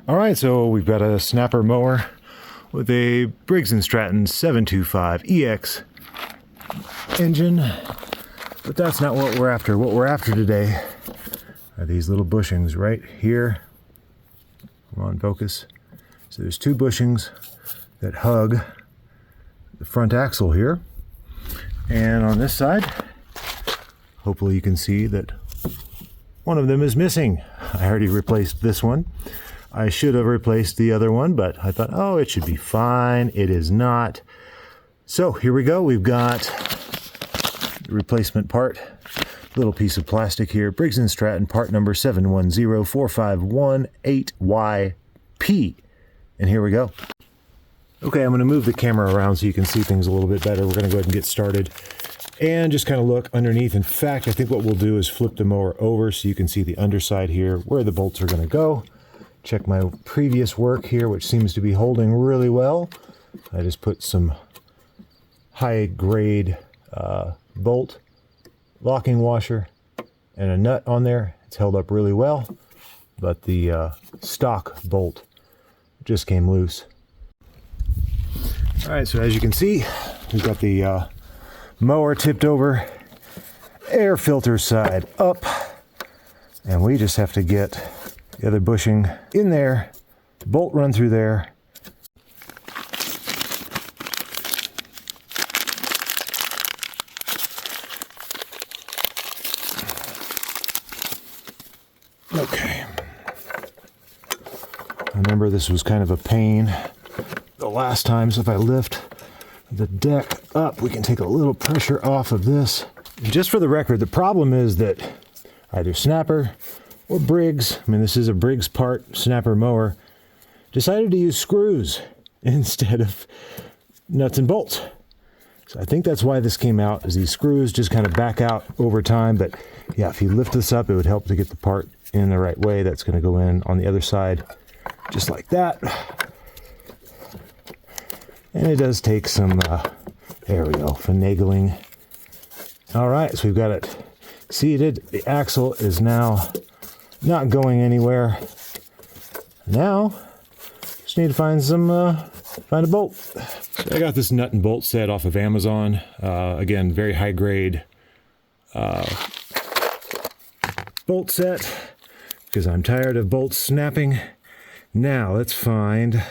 All right, so we've got a snapper mower with a Briggs & Stratton 725EX engine, but that's not what we're after. What we're after today are these little bushings right here. Come on, focus. So there's two bushings that hug the front axle here, and on this side, hopefully you can see that one of them is missing. I already replaced this one. I should have replaced the other one, but I thought, oh, it should be fine. It is not. So here we go. We've got the replacement part, little piece of plastic here. Briggs & Stratton part number 710451-8YP. And here we go. Okay, I'm going to move the camera around so you can see things a little bit better. We're going to go ahead and get started and just kind of look underneath. In fact, I think what we'll do is flip the mower over so you can see the underside here, where the bolts are going to go. Check my previous work here, which seems to be holding really well. I just put some high-grade bolt, locking washer, and a nut on there. It's held up really well, but the stock bolt just came loose. All right, so as you can see, we've got the mower tipped over, air filter side up, and we just have to get the other bushing in there, bolt run through there. Okay. Remember, this was kind of a pain the last time, so if I lift the deck up, we can take a little pressure off of this. And just for the record, the problem is that either Snapper or Briggs, I mean this is a Briggs part snapper mower, decided to use screws instead of nuts and bolts. So I think that's why this came out, is these screws just kind of back out over time. But yeah, if you lift this up, it would help to get the part in the right way. That's going to go in on the other side, just like that. And it does take some, there we go, finagling. All right, so we've got it seated. The axle is now not going anywhere. Now, just need to find find a bolt. So I got this nut and bolt set off of Amazon. Again, very high grade bolt set, because I'm tired of bolts snapping. Now, let's find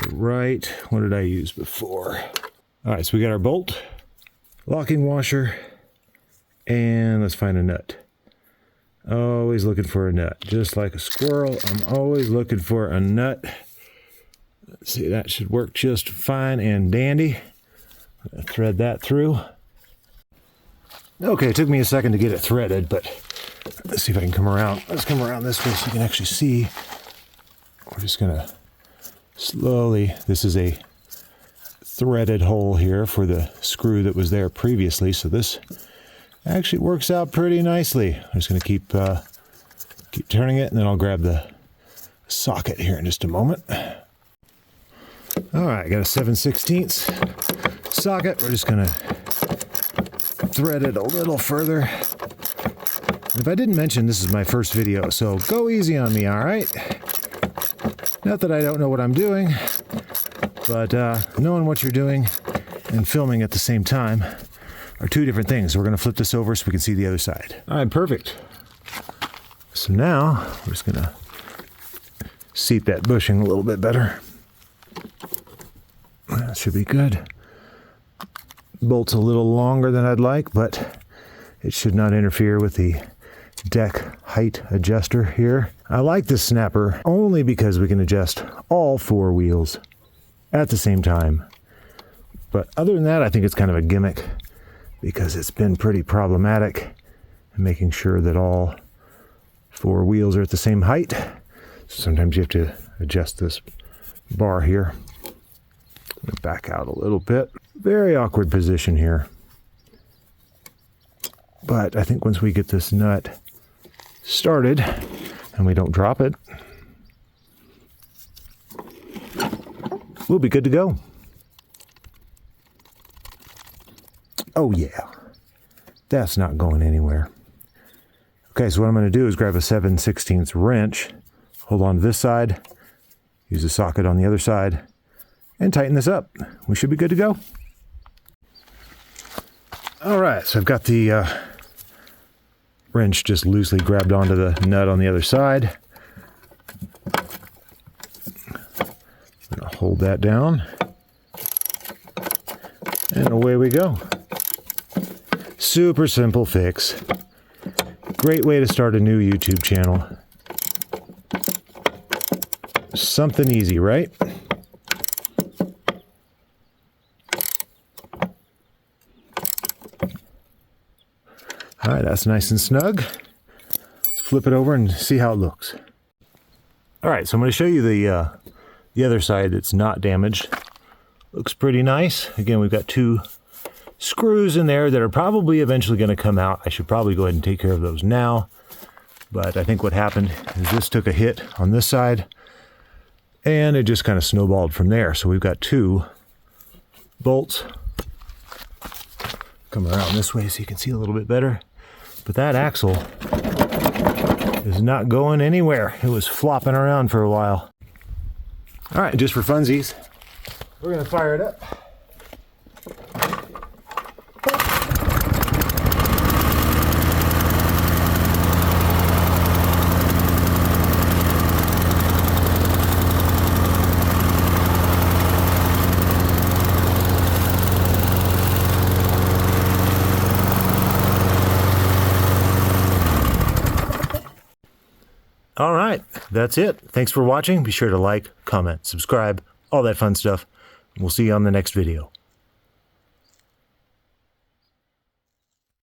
the right, what did I use before? All right, so we got our bolt, locking washer, and let's find a nut. Always looking for a nut. Just like a squirrel, I'm always looking for a nut. Let's see, that should work just fine and dandy. I'm gonna thread that through. Okay, it took me a second to get it threaded, but let's see if I can come around. Let's come around this way so you can actually see. We're just gonna slowly, this is a threaded hole here for the screw that was there previously, so this actually works out pretty nicely. I'm just going to keep turning it, and then I'll grab the socket here in just a moment. All right, I got a 7/16 socket. We're just going to thread it a little further. If I didn't mention, this is my first video, so go easy on me, all right? Not that I don't know what I'm doing, but knowing what you're doing and filming at the same time are two different things. We're going to flip this over so we can see the other side. All right, perfect. So now we're just going to seat that bushing a little bit better. That should be good. Bolt's a little longer than I'd like, but it should not interfere with the deck height adjuster here. I like this snapper only because we can adjust all four wheels at the same time. But other than that, I think it's kind of a gimmick, because it's been pretty problematic in making sure that all four wheels are at the same height. So sometimes you have to adjust this bar here. Back out a little bit. Very awkward position here. But I think once we get this nut started and we don't drop it, we'll be good to go. Oh yeah, that's not going anywhere. Okay, so what I'm going to do is grab a 7/16 wrench, hold on to this side, use a socket on the other side, and tighten this up. We should be good to go. All right, so I've got the wrench just loosely grabbed onto the nut on the other side. I'm gonna hold that down, and away we go. Super simple fix. Great way to start a new YouTube channel. Something easy, right? All right, that's nice and snug. Let's flip it over and see how it looks. All right, so I'm going to show you the other side that's not damaged. Looks pretty nice. Again, we've got 2 screws in there that are probably eventually going to come out. I should probably go ahead and take care of those now. But I think what happened is this took a hit on this side, and it just kind of snowballed from there. So we've got 2 bolts. Come around this way so you can see a little bit better. But that axle is not going anywhere. It was flopping around for a while. All right, just for funsies, we're going to fire it up. All right, that's it. Thanks for watching. Be sure to like, comment, subscribe, all that fun stuff. We'll see you on the next video.